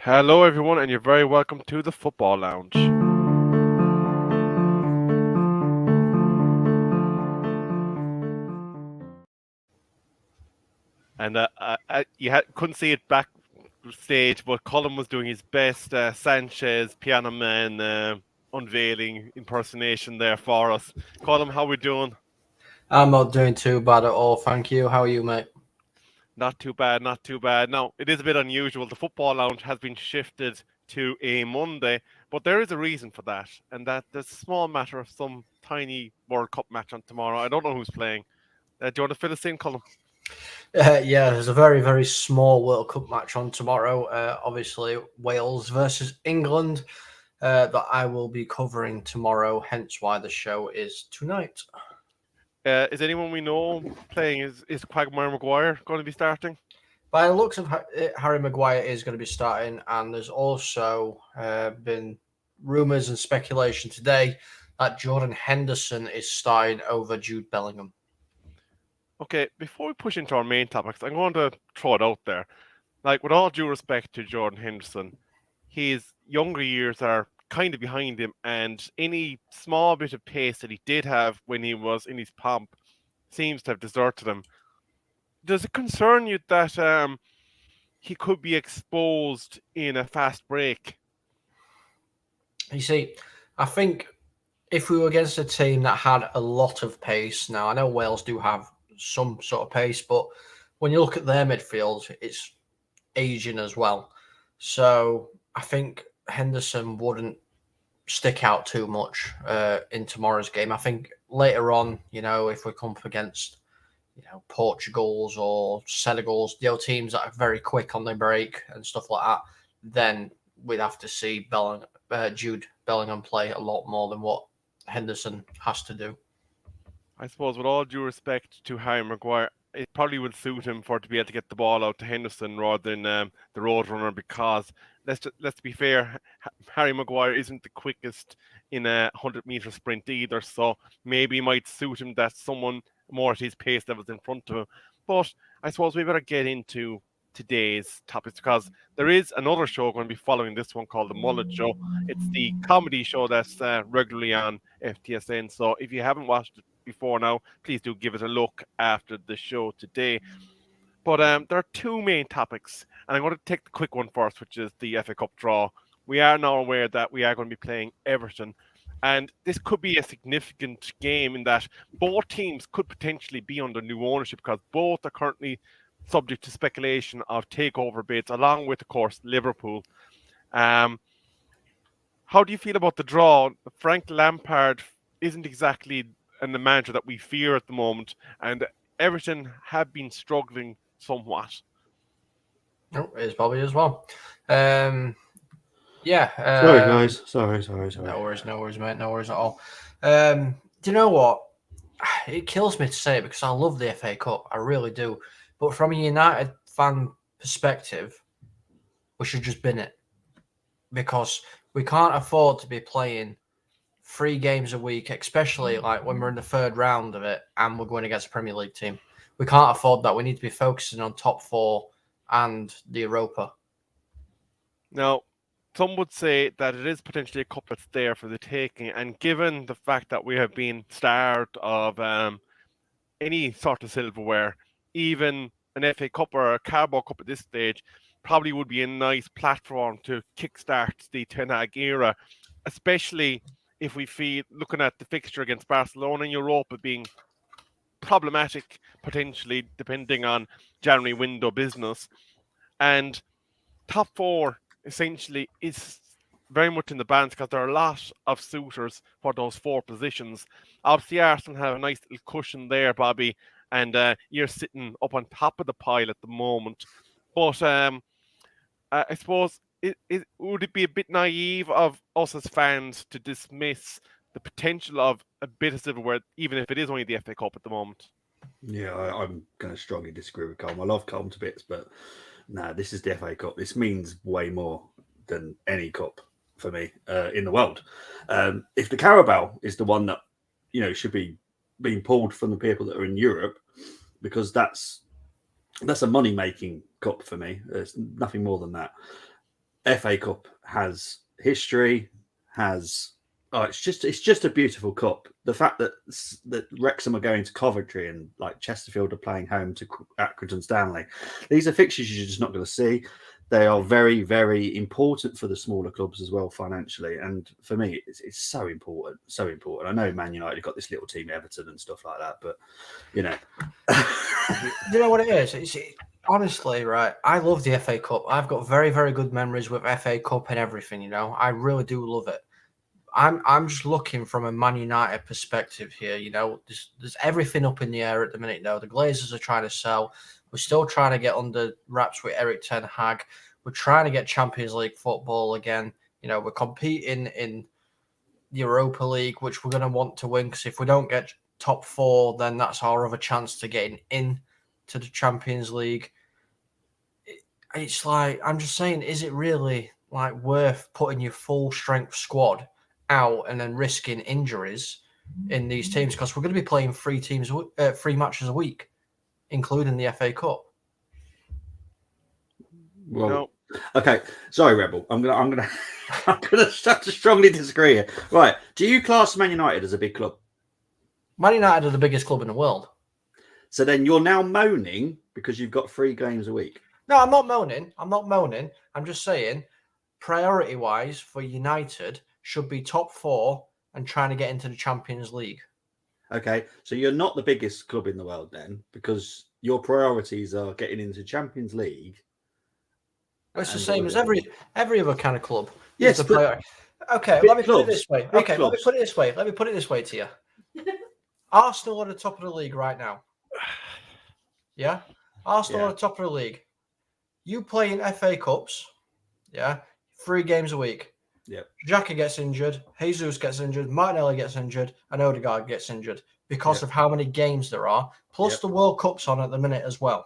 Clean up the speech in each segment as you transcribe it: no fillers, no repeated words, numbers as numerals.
Hello, everyone, and you're very welcome to the Football Lounge. And couldn't see it backstage, but Colin was doing his best Sanchez Piano Man unveiling impersonation there for us. Colin, how we doing? I'm not doing too bad at all, thank you. How are you, mate? Not too bad, not too bad. Now, it is a bit unusual. The Football Lounge has been shifted to a Monday, but there is a reason for that, and that there's a small matter of some tiny World Cup match on tomorrow. I don't know who's playing. Do you want to fill us in, Colin? Yeah, there's a very, very small World Cup match on tomorrow. Obviously, Wales versus England that I will be covering tomorrow, hence why the show is tonight. Is anyone we know playing? Is Quagmire Maguire going to be starting? By the looks of Harry Maguire is going to be starting, and there's also been rumours and speculation today that Jordan Henderson is starting over Jude Bellingham. Okay, before we push into our main topics, I'm going to throw it out there. Like, with all due respect to Jordan Henderson, his younger years are kind of behind him, and any small bit of pace that he did have when he was in his pomp seems to have deserted him. Does it concern you that he could be exposed in a fast break? You see, I think if we were against a team that had a lot of pace, now I know Wales do have some sort of pace, but when you look at their midfield, it's aging as well. So I think Henderson wouldn't stick out too much in tomorrow's game. I think later on, if we come up against, Portugal's or Senegal's, teams that are very quick on their break and stuff like that, then we'd have to see Jude Bellingham play a lot more than what Henderson has to do. I suppose, with all due respect to Harry Maguire, it probably would suit him for to be able to get the ball out to Henderson rather than the Roadrunner, because let's be fair, Harry Maguire isn't the quickest in a 100-meter sprint either, so maybe it might suit him that someone more at his pace levels in front of him. But I suppose we better get into today's topics, because there is another show going to be following this one called The Mullet Show. It's the comedy show that's regularly on FTSN, so if you haven't watched it before now, please do give it a look after the show today. But there are two main topics, and I'm going to take the quick one first, which is the FA Cup draw. We are now aware that we are going to be playing Everton, and this could be a significant game in that both teams could potentially be under new ownership, because both are currently subject to speculation of takeover bids, along with, of course, Liverpool. How do you feel about the draw? Frank Lampard isn't exactly the manager that we fear at the moment, and Everton have been struggling somewhat. Oh, it is Bobby as well. Yeah. Sorry, guys. Sorry. No worries, mate. No worries at all. Do you know what? It kills me to say it because I love the FA Cup. I really do. But from a United fan perspective, we should just bin it, because we can't afford to be playing 3 games a week, especially like when we're in the third round of it and we're going against a Premier League team. We can't afford that. We need to be focusing on top 4 and the Europa. Now, some would say that it is potentially a cup that's there for the taking, and given the fact that we have been starved of any sort of silverware, even an FA Cup or a Carabao Cup at this stage probably would be a nice platform to kickstart the Ten Hag era, especially if we feel, looking at the fixture against Barcelona in Europa being problematic potentially depending on January window business, and top 4 essentially is very much in the balance because there are a lot of suitors for those 4 positions. Obviously, Arsenal have a nice little cushion there, Bobby, and you're sitting up on top of the pile at the moment. But I suppose, would it be a bit naive of us as fans to dismiss the potential of a bit of silverware, even if it is only the FA Cup at the moment? Yeah, I'm going to strongly disagree with Colm. I love Colm to bits, but no, this is the FA Cup. This means way more than any cup for me in the world. If the Carabao is the one that should be being pulled from the people that are in Europe, because that's a money making cup for me. There's nothing more than that. FA Cup has history, it's just a beautiful cup. The fact that Wrexham are going to Coventry and like Chesterfield are playing home to Accrington Stanley, these are fixtures you're just not going to see. They are very, very important for the smaller clubs as well financially, and for me, it's so important, so important. I know Man United got this little team Everton and stuff like that, but you know, you know what it is. Honestly, right, I love the FA Cup. I've got very, very good memories with FA Cup and everything, you know. I really do love it. I'm just looking from a Man United perspective here, you know. There's everything up in the air at the minute, you know. The Glazers are trying to sell. We're still trying to get under wraps with Eric Ten Hag. We're trying to get Champions League football again. You know, we're competing in Europa League, which we're going to want to win, because if we don't get top 4, then that's our other chance to getting in to the Champions League. It's like, I'm just saying, is it really like worth putting your full strength squad out and then risking injuries in these teams? Because we're going to be playing 3 matches a week, including the FA Cup. well, No. okay. Sorry, Rebel. I'm gonna start to strongly disagree here. Right? Do you class Man United as a big club? Man United are the biggest club in the world. So then you're now moaning because you've got 3 games a week. No, I'm not moaning. I'm just saying, priority-wise for United should be top 4 and trying to get into the Champions League. Okay, so you're not the biggest club in the world then, because your priorities are getting into Champions League. It's the same as every other kind of club. Yes, the priority. Okay, let me put it this way. Let me put it this way to you. Arsenal are at the top of the league right now. Yeah? Arsenal are at the top of the league. You play in FA Cups, 3 games a week. Yep. Xhaka gets injured, Jesus gets injured, Martinelli gets injured, and Odegaard gets injured because of how many games there are. Plus the World Cup's on at the minute as well.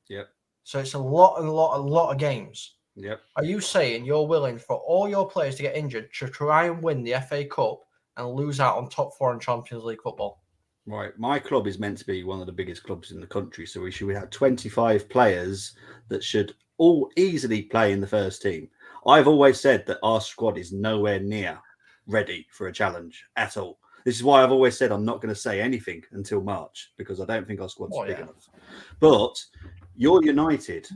Yep. So it's a lot of games. Yep. Are you saying you're willing for all your players to get injured to try and win the FA Cup and lose out on top 4 in Champions League football? Right. My club is meant to be one of the biggest clubs in the country, so we should have 25 players that should all easily play in the first team. I've always said that our squad is nowhere near ready for a challenge at all. This is why I've always said I'm not going to say anything until March, because I don't think our squad's big enough. But you're United.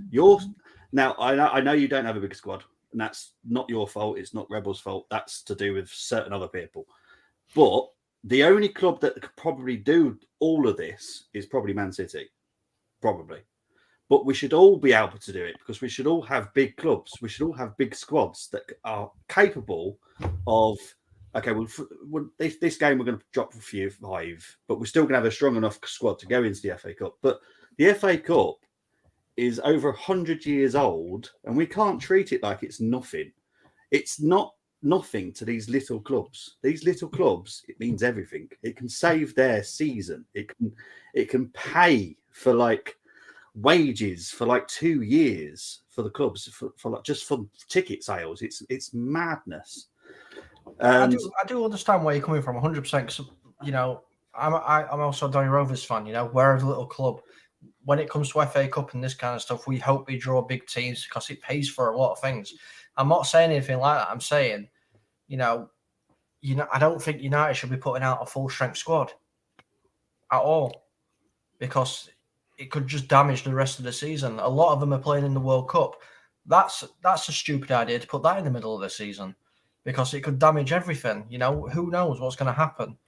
Now, I know you don't have a big squad, and that's not your fault. It's not Rebels' fault. That's to do with certain other people. But the only club that could probably do all of this is probably Man City. Probably. But we should all be able to do it, because we should all have big clubs. We should all have big squads that are capable of, okay, well this game we're going to drop a few 5, but we're still going to have a strong enough squad to go into the FA Cup. But the FA Cup is over 100 years old, and we can't treat it like it's nothing. It's not nothing to these little clubs. These little clubs, it means everything. It can save their season. It can pay for like wages for like 2 years for the clubs for like just for ticket sales. It's madness. I do understand where you're coming from 100%. Because, you know, I'm also a Donny Rovers fan. You know, we're a little club. When it comes to FA Cup and this kind of stuff, we hope we draw big teams because it pays for a lot of things. I'm not saying anything like that. I'm saying, you know, I don't think United should be putting out a full strength squad at all, because it could just damage the rest of the season. A lot of them are playing in the World Cup. That's a stupid idea to put that in the middle of the season, because it could damage everything. You know, who knows what's going to happen?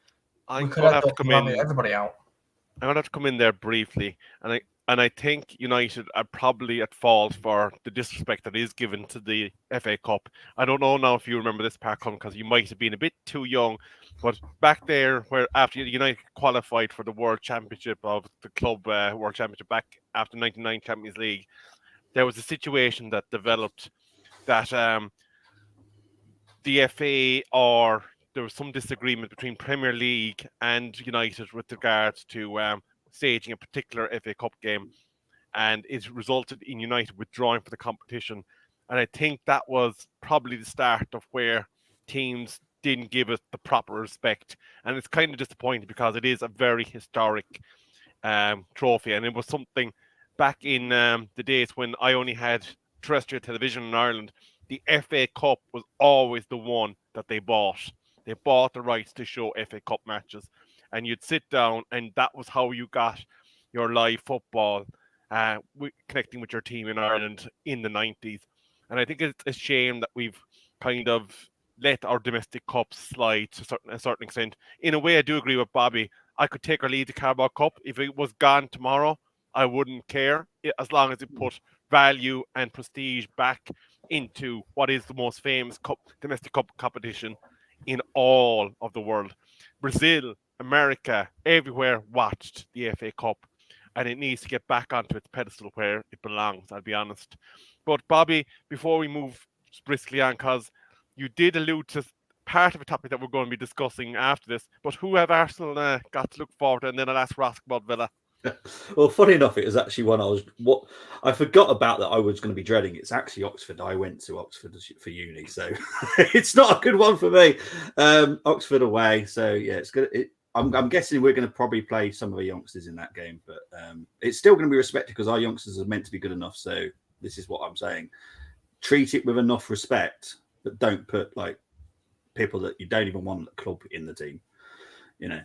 I'm We could going to end have up to come in. everybody out. I'm going to have to come in there briefly, and I think United are probably at fault for the disrespect that is given to the FA Cup. I don't know now if you remember this part, because you might have been a bit too young, but back there, where after United qualified for the World Championship of the Club World Championship back after 1999 Champions League, there was a situation that developed that the FA, or there was some disagreement between Premier League and United with regards to staging a particular FA Cup game, and it resulted in United withdrawing from the competition. And I think that was probably the start of where teams didn't give it the proper respect. And it's kind of disappointing, because it is a very historic trophy, and it was something back in the days when I only had terrestrial television in Ireland. the FA Cup was always the one that they bought. They bought the rights to show FA Cup matches, and you'd sit down, and that was how you got your live football, connecting with your team in Ireland in the 90s. And I think it's a shame that we've kind of let our domestic cups slide to a certain extent. In a way, I do agree with Bobby. I could take or leave the Carabao Cup. If it was gone tomorrow, I wouldn't care, as long as it put value and prestige back into what is the most famous domestic cup competition in all of the world. Brazil, America, everywhere watched the FA Cup, and it needs to get back onto its pedestal where it belongs, I'll be honest. But Bobby, before we move briskly on, because you did allude to part of a topic that we're going to be discussing after this, but who have Arsenal got to look forward to? And then I'll ask Ross about Villa. Well, funny enough, it was actually one I forgot about that I was going to be dreading. It's actually Oxford. I went to Oxford for uni, so it's not a good one for me. Oxford away, so yeah, it's good. I'm guessing we're going to probably play some of the youngsters in that game, but it's still going to be respected because our youngsters are meant to be good enough. So this is what I'm saying: treat it with enough respect, but don't put like people that you don't even want at the club in the team. You know.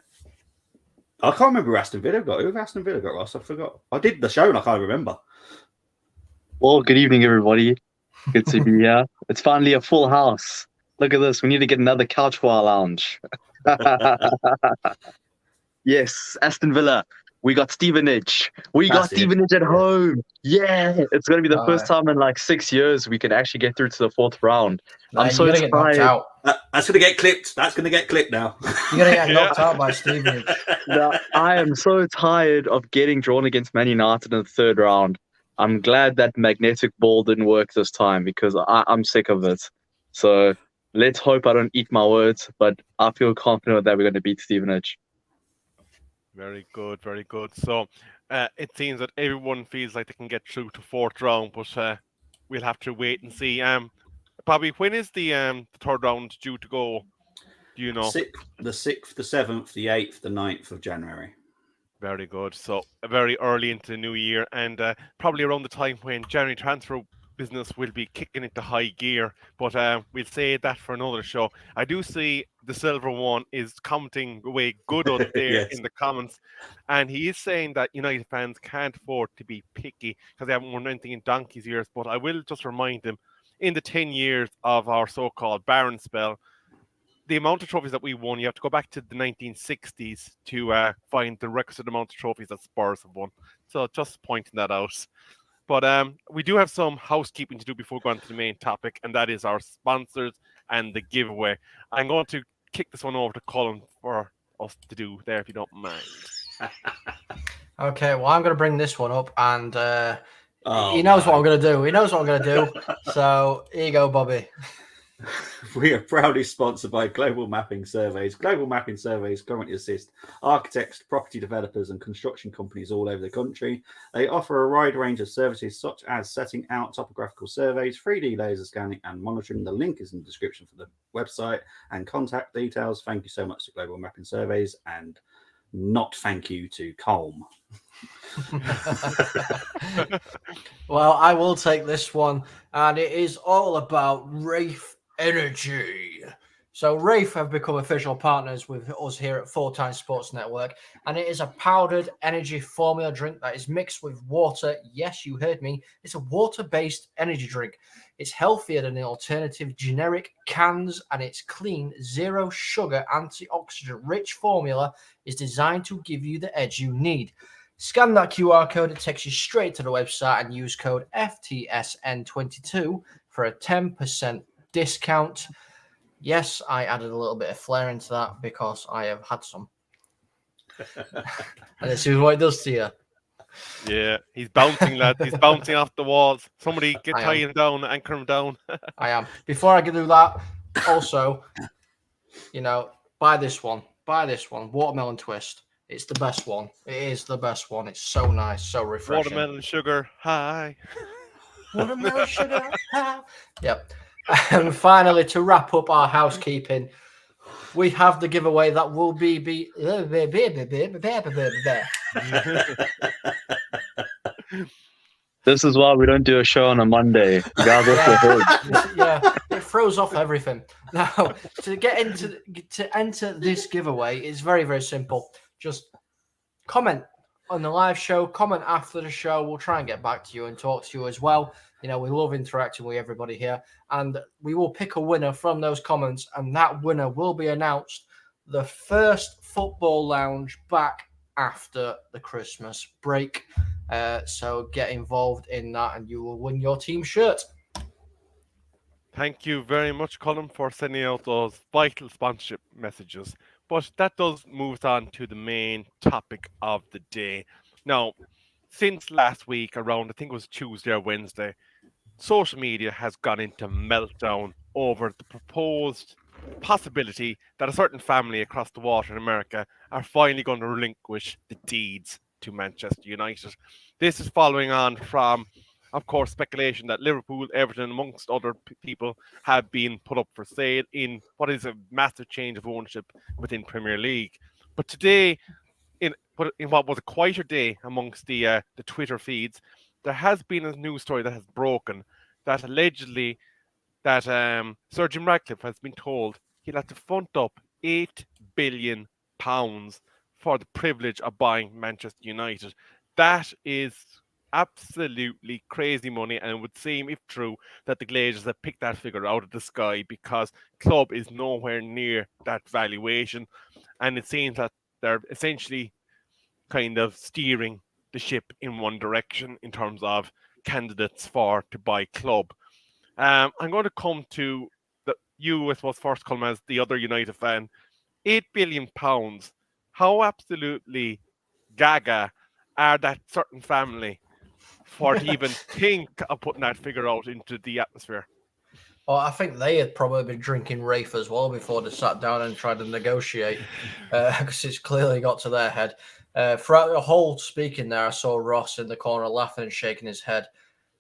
I can't remember who Aston Villa got. Who have Aston Villa got, Ross? I forgot. I did the show and I can't remember. Well, good evening, everybody. Good to be here. It's finally a full house. Look at this. We need to get another couch for our lounge. Yes, Aston Villa. We got Stevenage. Stevenage at home. Yeah, it's going to be the first time in like 6 years we can actually get through to the fourth round. I'm so tired. Get knocked out. That's going to get clipped. That's going to get clipped now. You're going to get knocked out by Stevenage. No, I am so tired of getting drawn against Man United in the third round. I'm glad that magnetic ball didn't work this time because I'm sick of it. So let's hope I don't eat my words, but I feel confident that we're going to beat Stevenage. Very good, very good. So it seems that everyone feels like they can get through to fourth round, but we'll have to wait and see. Bobby, when is the third round due to go? Do you know? The 6th, the 7th, the 8th, the 9th of January. Very good. So very early into the new year, and probably around the time when January transfer business will be kicking into high gear. But we'll say that for another show. I do see the Silver One is commenting away good out there Yes. in the comments, and he is saying that United fans can't afford to be picky because they haven't won anything in donkey's years. But I will just remind them, in the 10 years of our so-called barren spell, the amount of trophies that we won, you have to go back to the 1960s to find the requisite amount of trophies that Spurs have won. So just pointing that out. But we do have some housekeeping to do before going to the main topic, and that is our sponsors and the giveaway. I'm going to kick this one over to Colin for us to do there, if you don't mind. Okay, well, I'm going to bring this one up, and he knows what I'm going to do. He knows what I'm going to do. So here you go, Bobby. We are proudly sponsored by Global Mapping Surveys. Global Mapping Surveys currently assist architects, property developers, and construction companies all over the country. They offer a wide range of services such as setting out topographical surveys, 3D laser scanning, and monitoring. The link is in the description for the website and contact details. Thank you so much to Global Mapping Surveys, and not thank you to Colm. Well, I will take this one, and it is all about Rafe Energy. So Rafe have become official partners with us here at 4Times Sports Network, and it is a powdered energy formula drink that is mixed with water. Yes, you heard me. It's a water-based energy drink. It's healthier than the alternative generic cans, and its clean, zero sugar, antioxidant-rich formula is designed to give you the edge you need. Scan that QR code, it takes you straight to the website, and use code FTSN22 for a 10% discount. Yes, I added a little bit of flair into that because I have had some. And this is what it does to you. Yeah, he's bouncing, lad. He's bouncing off the walls. Somebody tie him down, anchor him down. I am. Before I do that, also, buy this one. Watermelon Twist. It's the best one. It is the best one. It's so nice, so refreshing. Watermelon sugar high. Watermelon sugar high. Yep. And finally, to wrap up our housekeeping, we have the giveaway that will be This is why we don't do a show on a Monday. You guys off your head. Yeah, it throws off everything. Now, to enter this giveaway, it's very, very simple. Just comment on the live show, comment after the show. We'll try and get back to you and talk to you as well. You know, we love interacting with everybody here, and we will pick a winner from those comments, and that winner will be announced the first football lounge back after the Christmas break. So get involved in that, and you will win your team shirt. Thank you very much, Colin, for sending out those vital sponsorship messages. But that does move us on to the main topic of the day. Now, since last week, around I think it was Tuesday or Wednesday, social media has gone into meltdown over the proposed possibility that a certain family across the water in America are finally going to relinquish the deeds to Manchester United. This is following on from, of course, speculation that Liverpool, Everton, amongst other people, have been put up for sale in what is a massive change of ownership within Premier League. But today, in what was a quieter day amongst the Twitter feeds, there has been a news story that has broken that allegedly that Sir Jim Ratcliffe has been told he'll have to front up £8 billion for the privilege of buying Manchester United. That is absolutely crazy money, and it would seem, if true, that the Glazers have picked that figure out of the sky, because club is nowhere near that valuation, and it seems that they're essentially kind of steering the ship in one direction in terms of candidates to buy club. I'm going to come to you, I suppose, first, come as the other United fan. £8 billion. How absolutely gaga are that certain family for to even think of putting that figure out into the atmosphere? Well, I think they had probably been drinking Rafe as well before they sat down and tried to negotiate, because it's clearly got to their head. Throughout the whole speaking there, I saw Ross in the corner laughing and shaking his head.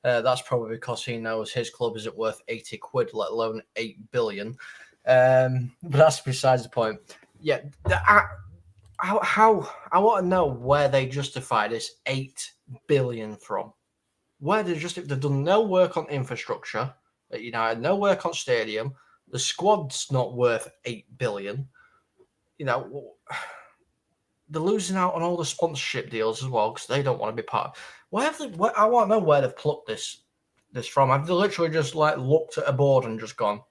That's probably because he knows his club isn't worth 80 quid, let alone 8 billion. But that's besides the point. Yeah, how I want to know where they justify this 8 billion from. Where they've done no work on infrastructure at United, no work on stadium. The squad's not worth 8 billion. You know, they're losing out on all the sponsorship deals as well because they don't want to be part of. I want to know where they've plucked this from. I've literally just looked at a board and just gone,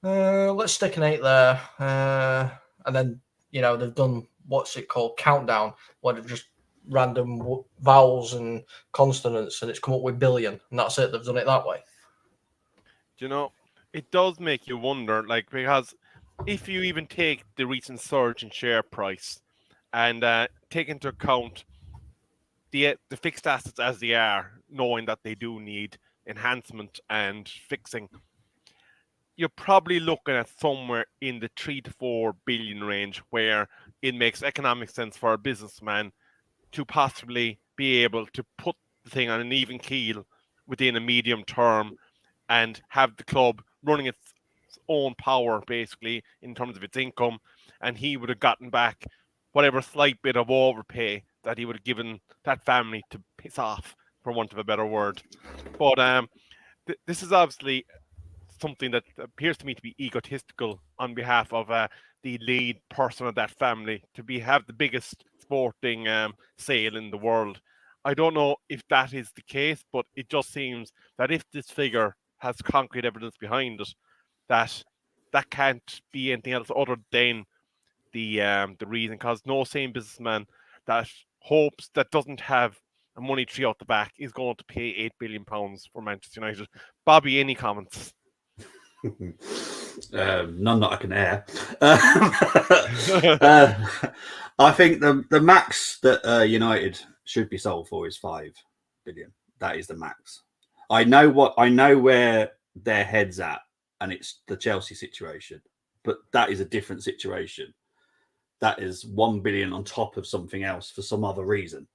let's stick an 8 there, and then they've done what's it called, countdown, where they've just random vowels and consonants, and it's come up with billion, and that's it. They've done it that way. Do you know, it does make you wonder, because if you even take the recent surge in share price and take into account the fixed assets as they are, knowing that they do need enhancement and fixing, you're probably looking at somewhere in the 3 to 4 billion range, where it makes economic sense for a businessman to possibly be able to put the thing on an even keel within a medium term and have the club running its own power, basically, in terms of its income. And he would have gotten back whatever slight bit of overpay that he would have given that family to piss off, for want of a better word. But this is obviously something that appears to me to be egotistical on behalf of the lead person of that family to have the biggest sporting sale in the world. I don't know if that is the case, but it just seems that if this figure has concrete evidence behind it, that can't be anything else other than the reason, because no sane businessman that doesn't have a money tree out the back is going to pay £8 billion for Manchester United. Bobby, any comments? None that I can air. I think the max that United should be sold for is 5 billion. That is the max. I know where their head's at, and it's the Chelsea situation, but that is a different situation. That is 1 billion on top of something else for some other reason.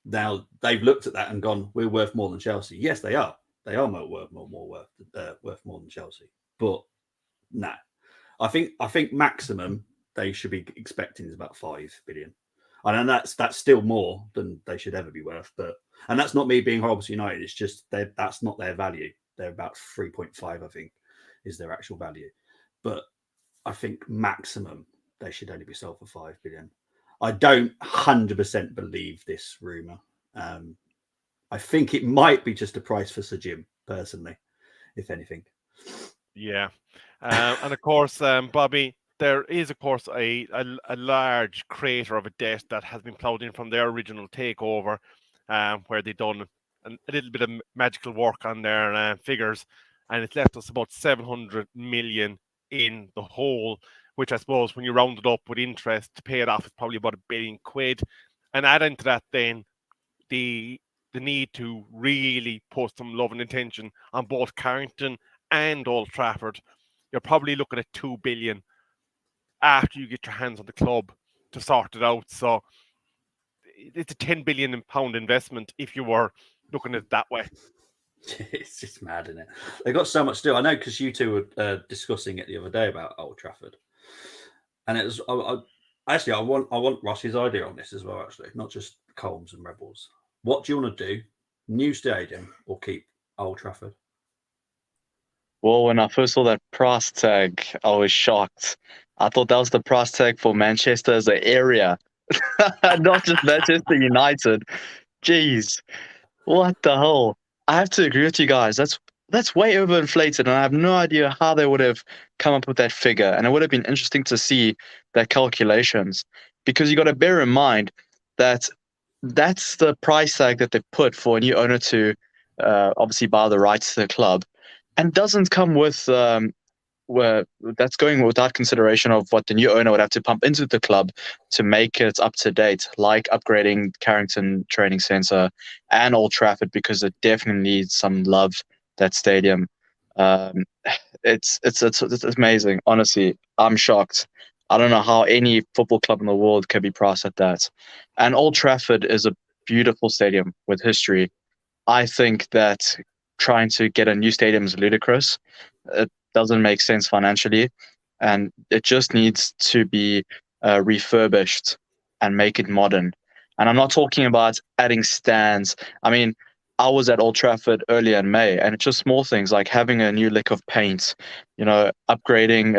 Now they've looked at that and gone, "We're worth more than Chelsea." Yes, they are. They are worth more than Chelsea. But no, I think maximum they should be expecting is about 5 billion. And then that's still more than they should ever be worth. And that's not me being horrible to United. It's just that's not their value. They're about 3.5, I think, is their actual value. But I think maximum they should only be sold for 5 billion. I don't 100% believe this rumor. I think it might be just a price for Sir Jim, personally, if anything. Yeah. And of course, Bobby, there is, of course, a large crater of a debt that has been ploughed in from their original takeover, where they've done a little bit of magical work on their figures, and it's left us about 700 million in the hole, which I suppose when you round it up with interest to pay it off is probably about £1 billion. And add into that then the need to really put some love and attention on both Carrington and Old Trafford. You're probably looking at 2 billion after you get your hands on the club to sort it out. So it's a £10 billion investment if you were looking at it that way. It's just mad, isn't it? They got so much to do. I know because you two were discussing it the other day about Old Trafford, and it was. I want Ross's idea on this as well. Actually, not just Colms and Rebels. What do you want to do? New stadium or keep Old Trafford? Well, when I first saw that price tag, I was shocked. I thought that was the price tag for Manchester as an area, not just Manchester United. Jeez, what the hell? I have to agree with you guys. That's way overinflated, and I have no idea how they would have come up with that figure. And it would have been interesting to see their calculations, because you got to bear in mind that that's the price tag that they put for a new owner to obviously buy the rights to the club, and doesn't come with where that's going without consideration of what the new owner would have to pump into the club to make it up to date, like upgrading Carrington Training Centre and Old Trafford, because it definitely needs some love, that stadium. It's amazing. Honestly, I'm shocked. I don't know how any football club in the world can be priced at that. And Old Trafford is a beautiful stadium with history. I think that trying to get a new stadium is ludicrous. It doesn't make sense financially, and it just needs to be refurbished and make it modern. And I'm not talking about adding stands. I mean, I was at Old Trafford earlier in May, and it's just small things like having a new lick of paint, upgrading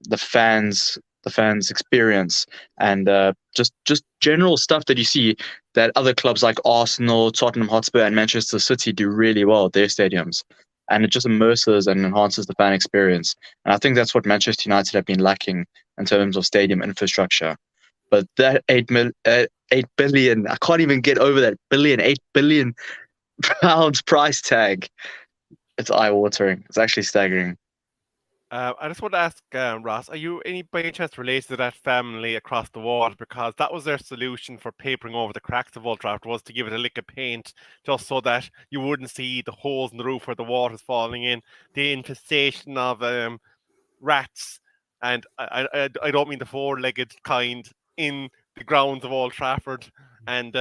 the fans' experience, and just general stuff that you see that other clubs like Arsenal, Tottenham Hotspur, and Manchester City do really well at their stadiums. And it just immerses and enhances the fan experience. And I think that's what Manchester United have been lacking in terms of stadium infrastructure. But that 8 billion, I can't even get over that billion, 8 billion pounds price tag. It's eye-watering. It's actually staggering. I just want to ask Ross, are you by any chance related to that family across the water? Because that was their solution for papering over the cracks of Old Trafford, was to give it a lick of paint, just so that you wouldn't see the holes in the roof where the water's falling in, the infestation of rats, and I don't mean the four-legged kind, in the grounds of Old Trafford. And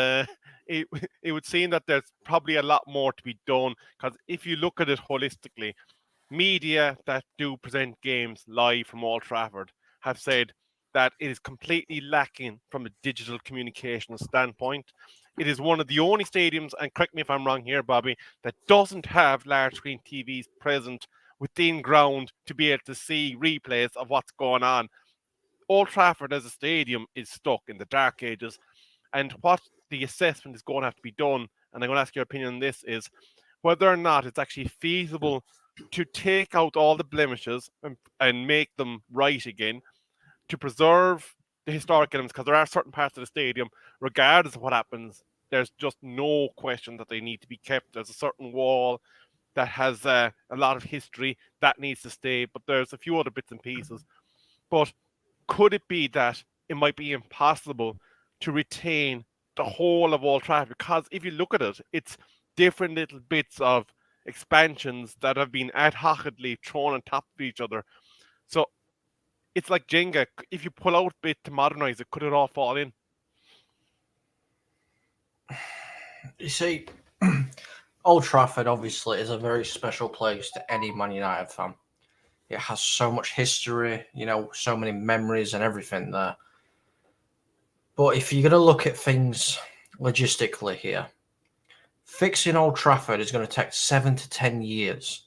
it would seem that there's probably a lot more to be done, because if you look at it holistically, media that do present games live from Old Trafford have said that it is completely lacking from a digital communication standpoint. It is one of the only stadiums, and correct me if I'm wrong here, Bobby, that doesn't have large screen TVs present within ground to be able to see replays of what's going on. Old Trafford as a stadium is stuck in the dark ages, and what the assessment is going to have to be done, and I'm going to ask your opinion on this, is whether or not it's actually feasible to take out all the blemishes and make them right again, to preserve the historic elements, because there are certain parts of the stadium, regardless of what happens, there's just no question that they need to be kept. There's a certain wall that has a lot of history that needs to stay, but there's a few other bits and pieces. But could it be that it might be impossible to retain the whole of Old Trafford? Because if you look at it, it's different little bits of expansions that have been ad hocly thrown on top of each other. So it's like Jenga. If you pull out a bit to modernize it, could it all fall in? You see, Old Trafford obviously is a very special place to any Man United fan. It has so much history, so many memories and everything there. But if you're going to look at things logistically here, fixing Old Trafford is going to take 7 to 10 years,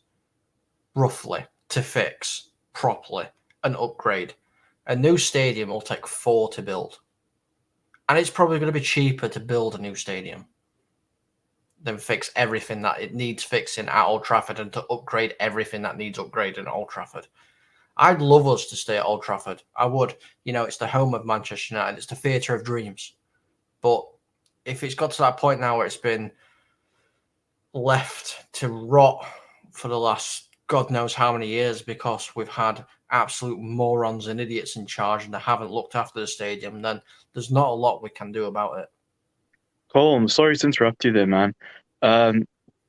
roughly, to fix properly and upgrade. A new stadium will take 4 to build. And it's probably going to be cheaper to build a new stadium than fix everything that it needs fixing at Old Trafford and to upgrade everything that needs upgrading at Old Trafford. I'd love us to stay at Old Trafford. I would. It's the home of Manchester United. It's the theatre of dreams. But if it's got to that point now where it's been left to rot for the last God knows how many years because we've had absolute morons and idiots in charge and they haven't looked after the stadium, then there's not a lot we can do about it. Cole, I'm sorry to interrupt you there, man.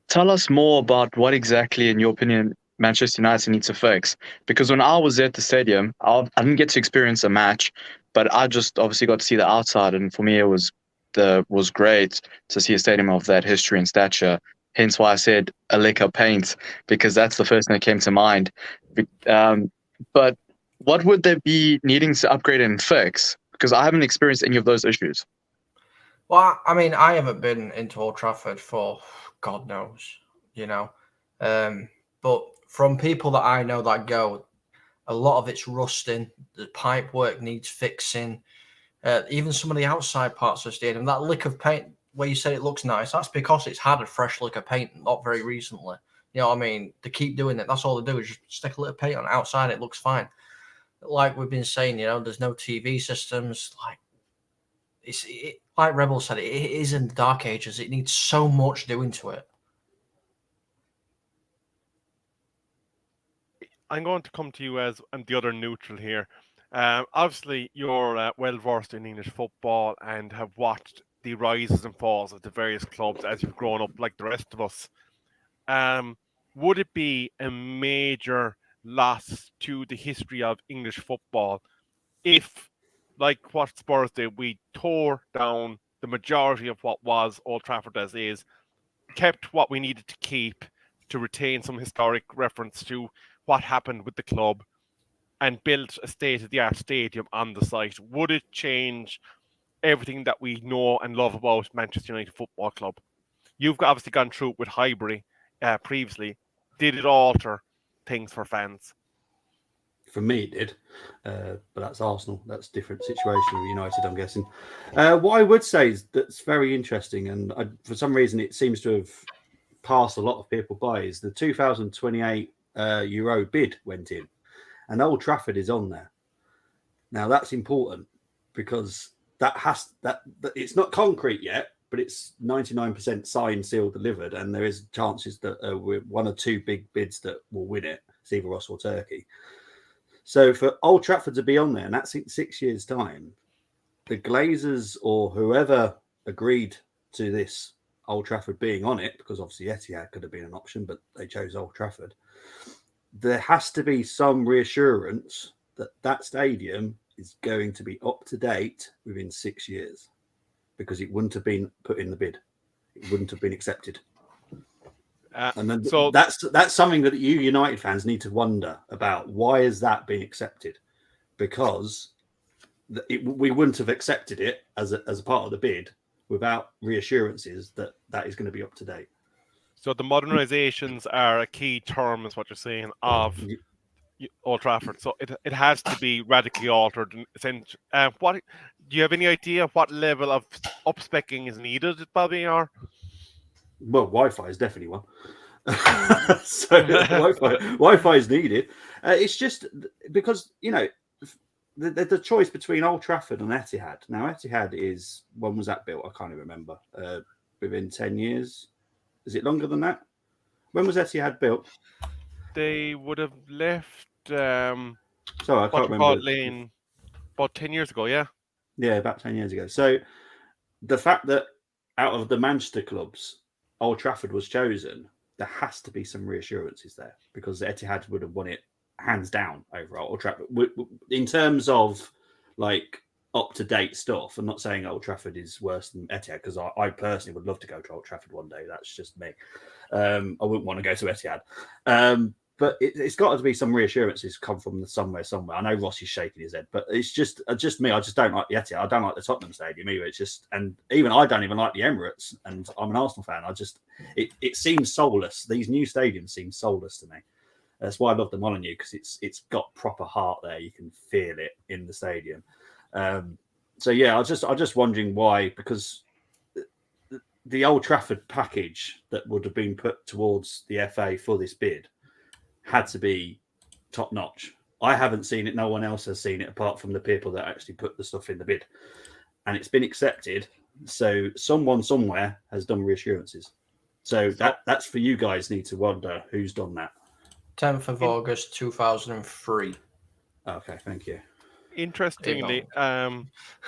Tell us more about what exactly, in your opinion, Manchester United needs to fix. Because when I was at the stadium, I didn't get to experience a match, but I just obviously got to see the outside, and for me, it was great to see a stadium of that history and stature. Hence why I said a lick of paint, because that's the first thing that came to mind. But what would they be needing to upgrade and fix? Because I haven't experienced any of those issues. Well, I mean, I haven't been into Old Trafford for God knows, but from people that I know that go, a lot of it's rusting. The pipe work needs fixing. Even some of the outside parts of the stadium, that lick of paint where you said it looks nice, that's because it's had a fresh lick of paint not very recently. You know what I mean? They keep doing it. That's all they do is just stick a little paint on the outside. It looks fine. Like we've been saying, there's no TV systems. Like Rebel said, it is in the dark ages. It needs so much doing to it. I'm going to come to you as I'm the other neutral here. Obviously, you're well versed in English football and have watched the rises and falls of the various clubs as you've grown up, like the rest of us. Would it be a major loss to the history of English football if, like what Spurs did, we tore down the majority of what was Old Trafford as is, kept what we needed to keep to retain some historic reference to what happened with the club, and built a state-of-the-art stadium on the site? Would it change everything that we know and love about Manchester United Football Club? You've obviously gone through it with Highbury previously. Did it alter things for fans? For me, it did. But that's Arsenal. That's a different situation with United, I'm guessing. What I would say is that's very interesting, and for some reason it seems to have passed a lot of people by, is the 2028 Euro bid went in, and Old Trafford is on there. Now that's important because that it's not concrete yet, but it's 99% signed, sealed, delivered, and there is chances that one or two big bids that will win it. It's either us or Turkey. So for Old Trafford to be on there, and that's in 6 years' time, the Glazers or whoever agreed to this Old Trafford being on it, because obviously Etihad could have been an option, but they chose Old Trafford. There has to be some reassurance that that stadium is going to be up to date within 6 years, because it wouldn't have been put in the bid. It wouldn't have been accepted. And then so that's something that you United fans need to wonder about. Why is that being accepted? Because we wouldn't have accepted it as a part of the bid without reassurances that that is going to be up to date. So the modernizations are a key term, is what you're saying, of Old Trafford. So it has to be radically altered. What do you have any idea what level of upspecking is needed, Bobby? Or well, Wi-Fi is definitely one. So Wi-Fi is needed. It's just because the choice between Old Trafford and Etihad. Now Etihad is, when was that built? I can't even remember. Within 10 years. Is it longer than that? When was Etihad built? They would have left. Sorry, I can't remember. Lane about 10 years ago. Yeah. Yeah, about 10 years ago. So the fact that out of the Manchester clubs, Old Trafford was chosen, there has to be some reassurances there, because Etihad would have won it hands down over Old Trafford. In terms of like up-to-date stuff, I'm not saying Old Trafford is worse than Etihad, because I personally would love to go to Old Trafford one day. That's just me. I wouldn't want to go to Etihad. but it's got to be some reassurances come from somewhere. I know Ross is shaking his head, but it's just me. I just don't like the Etihad. I don't like the Tottenham Stadium either. It's just, and even I don't even like the Emirates. And I'm an Arsenal fan. It seems soulless. These new stadiums seem soulless to me. That's why I love the Molineux, because it's got proper heart there. You can feel it in the stadium. So yeah, I'm just wondering why, because the Old Trafford package that would have been put towards the FA for this bid had to be top notch. I haven't seen it. No one else has seen it apart from the people that actually put the stuff in the bid, and it's been accepted. So someone somewhere has done reassurances. So that's for you guys need to wonder who's done that. 10th of August 2003. Okay, thank you. Interestingly,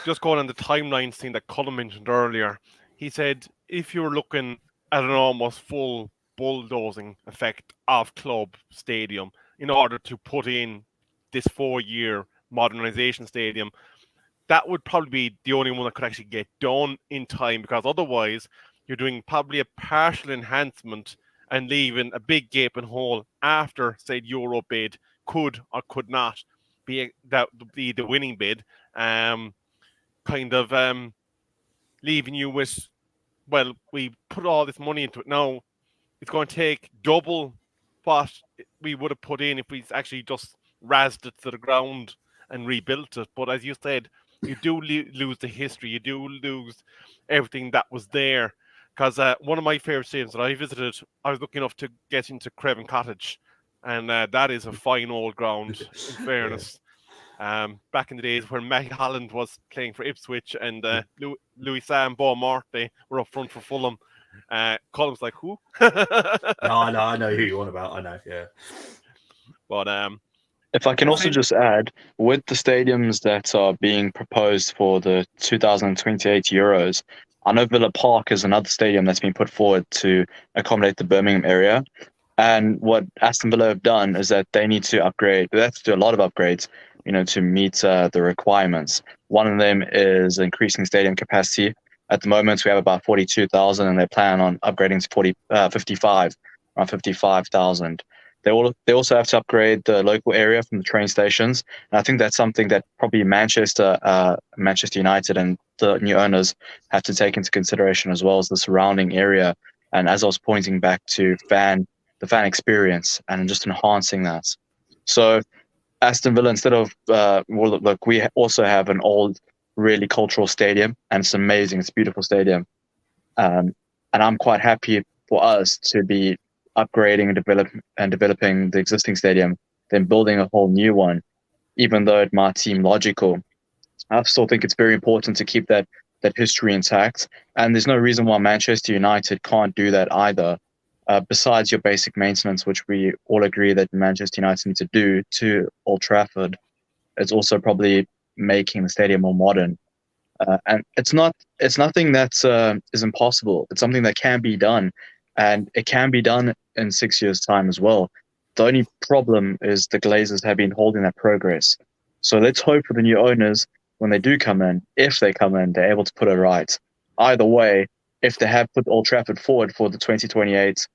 just going on the timelines thing that Colin mentioned earlier, he said if you're looking at an almost full bulldozing effect of club stadium in order to put in this 4-year modernization stadium, that would probably be the only one that could actually get done in time, because otherwise you're doing probably a partial enhancement and leaving a big gaping hole after, say, the Euro bid could or could not be the winning bid, leaving you with, well, we put all this money into it now. It's going to take double what we would have put in if we actually just razzed it to the ground and rebuilt it. But as you said, you do lose the history. You do lose everything that was there. Because one of my favourite stadiums that I visited, I was lucky enough to get into Craven Cottage. And that is a fine old ground, in fairness. Back in the days where Matty Holland was playing for Ipswich and Louis Sam, Morte were up front for Fulham. Column's like, who? No, I know who you want about. I know, yeah. But if I can also just add, with the stadiums that are being proposed for the 2028 Euros, I know Villa Park is another stadium that's been put forward to accommodate the Birmingham area. And what Aston Villa have done is that they need to upgrade. They have to do a lot of upgrades, to meet the requirements. One of them is increasing stadium capacity. At the moment, we have about 42,000, and they plan on upgrading to around 55,000. They also have to upgrade the local area from the train stations, and I think that's something that probably Manchester United and the new owners have to take into consideration, as well as the surrounding area. And as I was pointing back to the fan experience and just enhancing that. So Aston Villa, instead of we also have an old, really cultural stadium, and it's amazing. It's a beautiful stadium, and I'm quite happy for us to be upgrading and developing the existing stadium, then building a whole new one. Even though it might seem logical, I still think it's very important to keep that history intact. And there's no reason why Manchester United can't do that either. Besides your basic maintenance, which we all agree that Manchester United need to do to Old Trafford, it's also probably making the stadium more modern. And it's nothing that is impossible. It's something that can be done, and it can be done in 6 years' time as well. The only problem is the Glazers have been holding that progress. So let's hope for the new owners, when they do come in, if they come in, they're able to put it right. Either way, if they have put Old Trafford forward for the 2028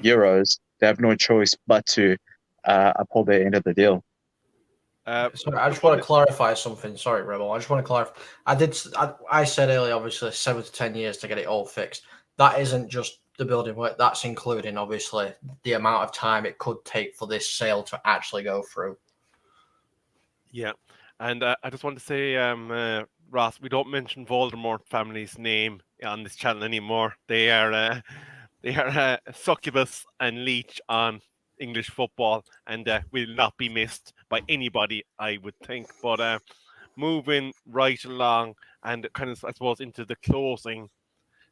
Euros, they have no choice but to uphold their end of the deal. Sorry, I just want to clarify something. Sorry, Rebel. I just want to clarify. I said earlier, obviously, 7 to 10 years to get it all fixed. That isn't just the building work. That's including, obviously, the amount of time it could take for this sale to actually go through. Yeah, and I just want to say, Ross, we don't mention Voldemort family's name on this channel anymore. They are succubus and leech on English football, and will not be missed by anybody, I would think. But moving right along, and kind of, I suppose, into the closing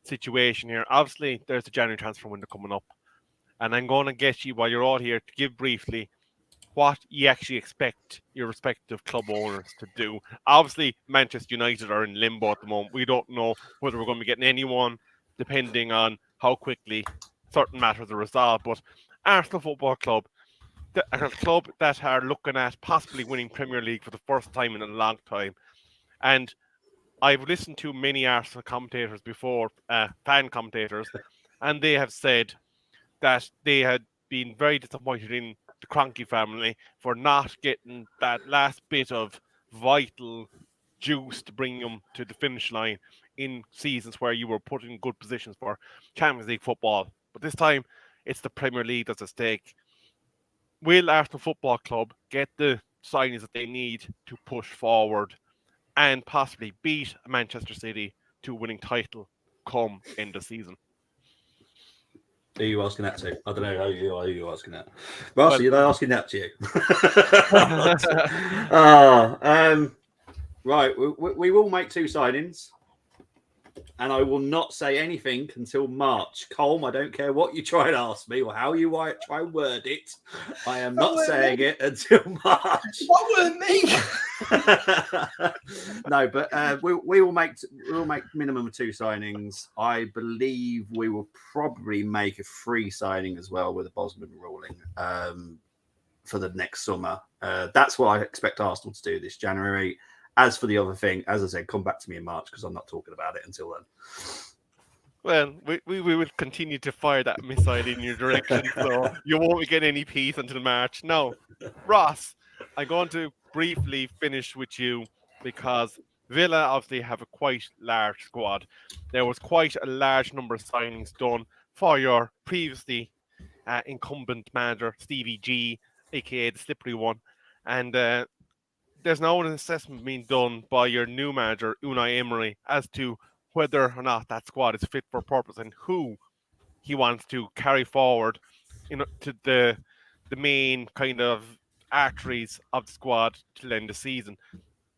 situation here. Obviously, there's the January transfer window coming up, and I'm going to get you, while you're all here, to give briefly what you actually expect your respective club owners to do. Obviously, Manchester United are in limbo at the moment. We don't know whether we're going to be getting anyone, depending on how quickly certain matters are resolved. But Arsenal Football Club, a club that are looking at possibly winning Premier League for the first time in a long time. And I've listened to many Arsenal commentators before, fan commentators, and they have said that they had been very disappointed in the Kroenke family for not getting that last bit of vital juice to bring them to the finish line in seasons where you were put in good positions for Champions League football. But this time, it's the Premier League that's at stake. Will Arsenal Football Club get the signings that they need to push forward and possibly beat Manchester City to a winning title come end of season? Who are you asking that to? I don't know who are you asking that. Russ, Well- they're asking that to you. Right, we will make 2 signings. And I will not say anything until March. Colm, I don't care what you try and ask me or how you try and word it. I am not saying it until March. What weren't me? No, but we will make minimum of 2 signings. I believe we will probably make a free signing as well with the Bosman ruling for the next summer. That's what I expect Arsenal to do this January. As for the other thing, as I said, come back to me in March because I'm not talking about it until then. Well, we will continue to fire that missile in your direction, so you won't get any peace until March. Now, Ross, I'm going to briefly finish with you because Villa obviously have a quite large squad. There was quite a large number of signings done for your previously incumbent manager, Stevie G, aka the slippery one. And there's now an assessment being done by your new manager, Unai Emery, as to whether or not that squad is fit for purpose and who he wants to carry forward to the main kind of arteries of the squad to end the season.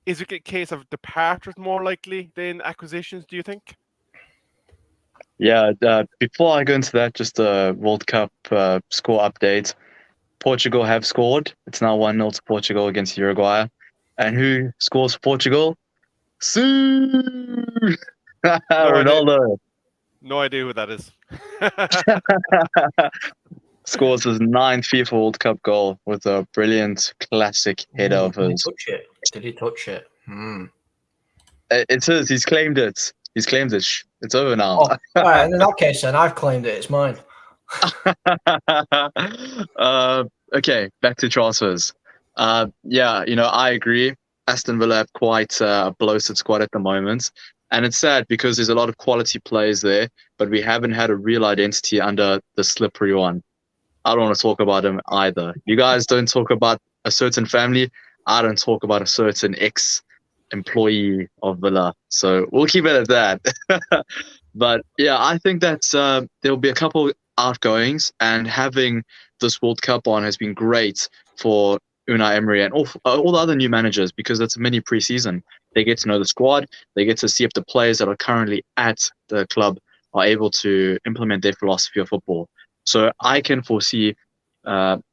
Is it a case of departures more likely than acquisitions, do you think? Yeah, before I go into that, just a World Cup score update. Portugal have scored. It's now 1-0 to Portugal against Uruguay. And who scores for Portugal? Ronaldo. No idea who that is. Scores his 9th FIFA World Cup goal with a brilliant classic header of his. Did he touch it? It's his. He's claimed it. It's over now. Oh, all right, and in that case, then I've claimed it. It's mine. Okay, back to transfers. Yeah, I agree. Aston Villa have quite a bloated squad at the moment. And it's sad because there's a lot of quality players there, but we haven't had a real identity under the slippery one. I don't want to talk about him either. You guys don't talk about a certain family. I don't talk about a certain ex-employee of Villa. So we'll keep it at that. But yeah, I think that there'll be a couple outgoings, and having this World Cup on has been great for Unai Emery and all the other new managers because it's a mini preseason. They get to know the squad. They get to see if the players that are currently at the club are able to implement their philosophy of football. So I can foresee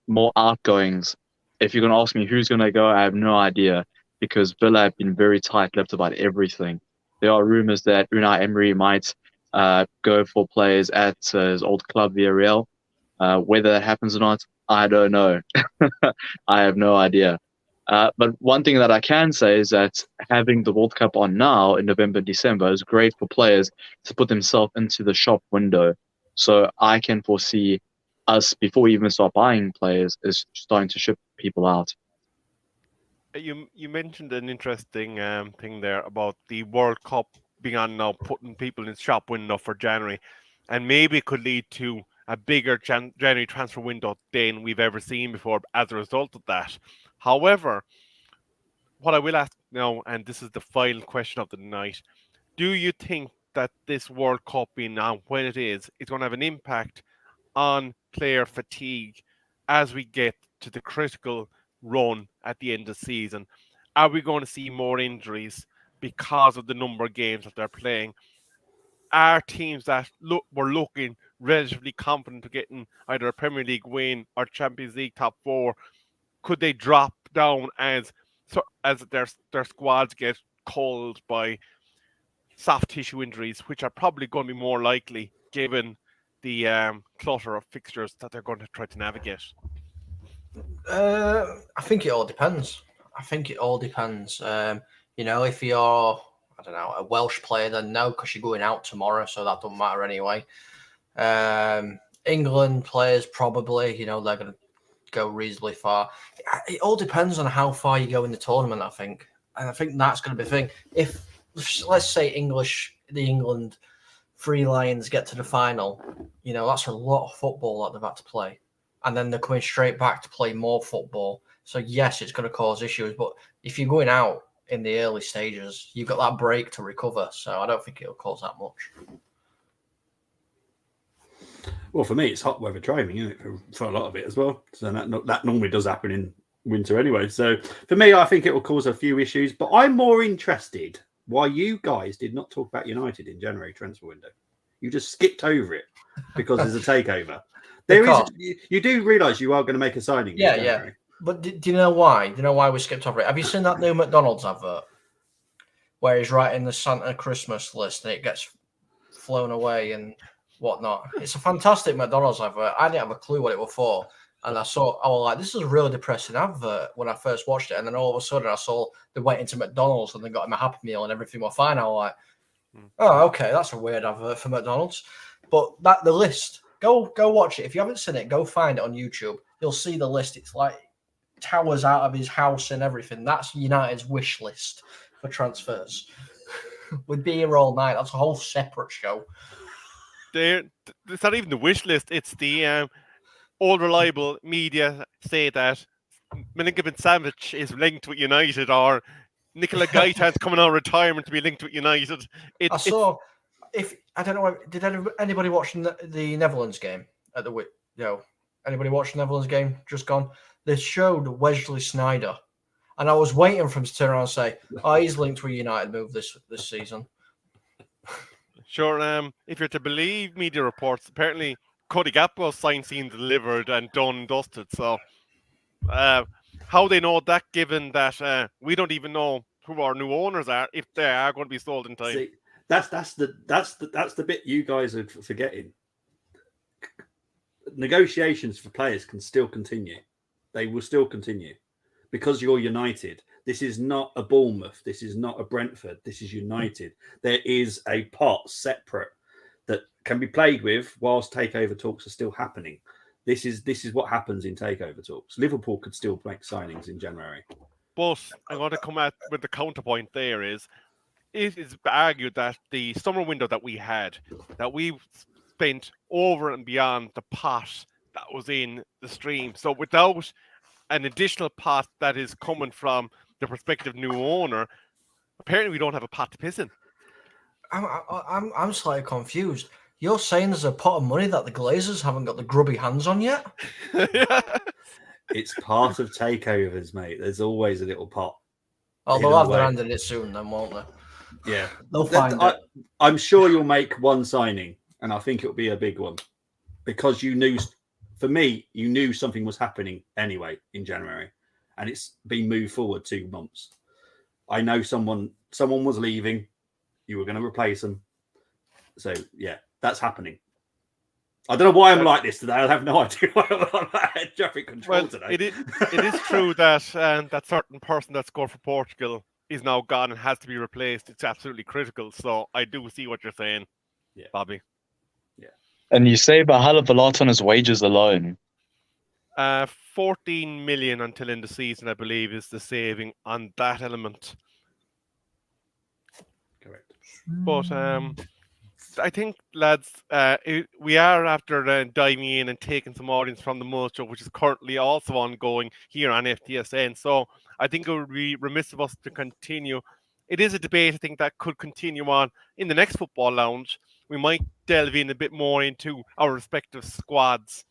more outgoings. If you're going to ask me who's going to go, I have no idea because Villa have been very tight-lipped about everything. There are rumors that Unai Emery might go for players at his old club, Villarreal. Whether that happens or not, I don't know. I have no idea. But one thing that I can say is that having the World Cup on now in November, December is great for players to put themselves into the shop window. So I can foresee us, before we even start buying players, is starting to ship people out. You mentioned an interesting thing there about the World Cup being on now, putting people in shop window for January, and maybe it could lead to a bigger January transfer window than we've ever seen before as a result of that. However, what I will ask now, and this is the final question of the night, do you think that this World Cup being on when it is going to have an impact on player fatigue as we get to the critical run at the end of the season? Are we going to see more injuries because of the number of games that they're playing? Are teams that were looking relatively confident to getting either a Premier League win or Champions League top 4, could they drop down as their squads get culled by soft tissue injuries, which are probably going to be more likely given the clutter of fixtures that they're going to try to navigate? I think it all depends. If you're, I don't know, a Welsh player, then no, because you're going out tomorrow, so that doesn't matter anyway. England players probably, they're going to go reasonably far. It all depends on how far you go in the tournament, I think. And I think that's going to be the thing. If, let's say, the England Three Lions get to the final, that's a lot of football that they've had to play. And then they're coming straight back to play more football. So, yes, it's going to cause issues. But if you're going out in the early stages, you've got that break to recover. So I don't think it'll cause that much. Well, for me, it's hot weather training, isn't it, for a lot of it as well. So that normally does happen in winter anyway. So for me, I think it will cause a few issues. But I'm more interested why you guys did not talk about United in January transfer window. You just skipped over it because there's a takeover. You do realise you are going to make a signing in January. But do you know why? Do you know why we skipped over it? Have you seen that new McDonald's advert where he's writing the Santa Christmas list and it gets flown away and whatnot? It's a fantastic McDonald's advert. I didn't have a clue what it was for. And I was like, this is a really depressing advert when I first watched it. And then all of a sudden I saw they went into McDonald's and they got him a Happy Meal and everything was fine. I was like, oh, okay, that's a weird advert for McDonald's. But the list, go watch it. If you haven't seen it, go find it on YouTube. You'll see the list. It's like towers out of his house and everything. That's United's wish list for transfers. We'd be here all night. That's a whole separate show. It's not even the wish list. It's the all reliable media say that Milinkovic-Savic is linked with United, or Nicola Gaitan's coming on retirement to be linked with United. I don't know. Did anybody watch the Netherlands game at the anybody watch the Netherlands game just gone? They showed Wesley Sneijder, and I was waiting for him to turn around and say, "Oh, he's linked with United move this season." Sure. If you're to believe media reports, apparently Cody Gakpo signed, seen, delivered, and done and dusted. So, how they know that, given that we don't even know who our new owners are, if they are going to be sold in time. See, that's the bit you guys are forgetting. Negotiations for players can still continue. They will still continue because you're United. This is not a Bournemouth. This is not a Brentford. This is United. There is a pot separate that can be played with whilst takeover talks are still happening. This is what happens in takeover talks. Liverpool could still make signings in January. But I'm going to come at with the counterpoint. There is, it is argued that the summer window that we had, that we spent over and beyond the pot that was in the stream. So without an additional pot that is coming from the prospective new owner, apparently we don't have a pot to piss in. I'm slightly confused. You're saying there's a pot of money that the Glazers haven't got the grubby hands on yet? It's part of takeovers, mate. There's always a little pot. Oh, they'll have their hand in it soon, then, won't they? Yeah, they'll find it. I'm sure you'll make one signing, and I think it'll be a big one because you knew. For me, you knew something was happening anyway in January, and it's been moved forward 2 months. I know someone was leaving. You were going to replace them. So, yeah, that's happening. I don't know why I'm like this today. I have no idea why I'm at traffic control today. It is true that that certain person that scored for Portugal is now gone and has to be replaced. It's absolutely critical. So I do see what you're saying, Bobby. Yeah. And you save a hell of a lot on his wages alone. 14 million until in the season, I believe, is the saving on that element. Correct. But I think, lads, we are after diving in and taking some audience from the Mullet Show, which is currently also ongoing here on FTSN. So I think it would be remiss of us to continue. It is a debate, I think, that could continue on in the next Football Lounge. We might delve in a bit more into our respective squads.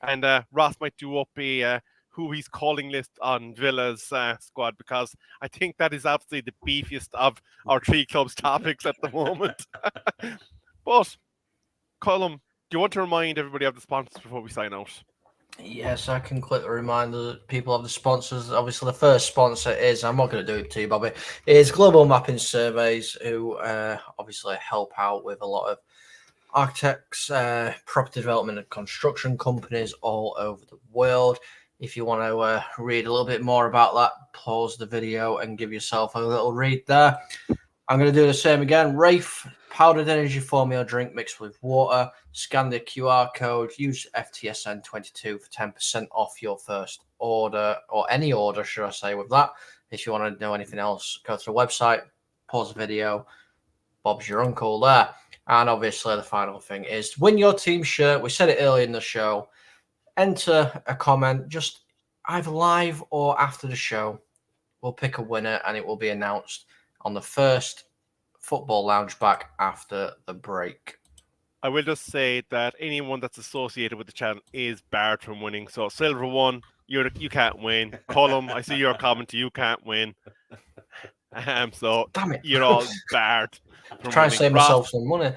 And Ross might do up a who he's calling list on Villa's squad, because I think that is absolutely the beefiest of our three clubs topics at the moment. But, Colm, do you want to remind everybody of the sponsors before we sign out? Yes, I can quickly remind the people of the sponsors. Obviously, the first sponsor is, I'm not going to do it to you, Bobby, is Global Mapping Surveys, who obviously help out with a lot of architects, property development and construction companies all over the world. If you want to read a little bit more about that, pause the video and give yourself a little read there. I'm going to do the same again. Rafe powdered energy formula drink mixed with water. Scan the QR code. Use FTSN22 for 10% off your first order, or any order, should I say, with that. If you want to know anything else, go to the website, pause the video. Bob's your uncle there. And obviously, the final thing is win your team shirt. We said it earlier in the show. Enter a comment, just either live or after the show. We'll pick a winner and it will be announced on the first Football Lounge back after the break. I will just say that anyone that's associated with the channel is barred from winning. So Silver One, you can't win. Column, I see your comment. You can't win. So Damn it! You're all barred from Try and winning. save myself some money.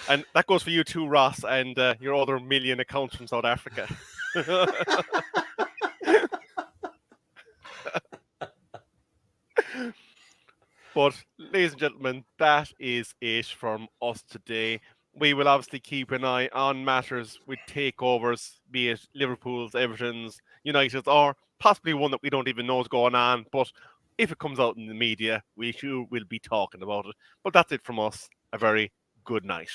And that goes for you too, Ross, and your other million accounts from South Africa. But, ladies and gentlemen, that is it from us today. We will obviously keep an eye on matters with takeovers, be it Liverpool's, Everton's, United's, or possibly one that we don't even know is going on. But if it comes out in the media, we sure will be talking about it. But that's it from us. A very good night.